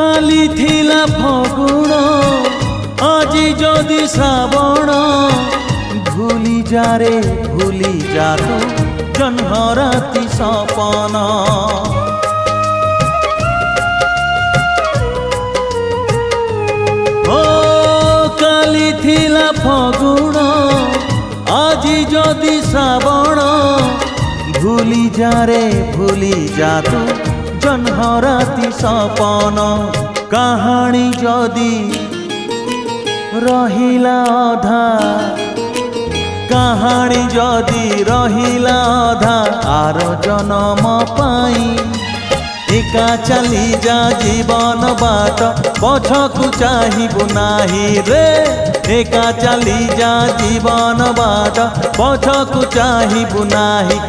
काली थिला फगुण আজি যদি শ্রাবণ ভুলি যা রে ভুলি যা তো জন্ম রাতি সপন ও কালি থিলা ফগুণ আজি যদি শ্রাবণ ভুলি যা রে ভুলি যা তো জন্ম রাতি সপন কাহানি যদি रहिला अधा कहानी जदि रहिला अधा आर जन्म पाई एका चली जा जीवन बाट पछकु चाहिबु नाही रे एका चली जा जीवन बाट पछकु चाहिबु नाही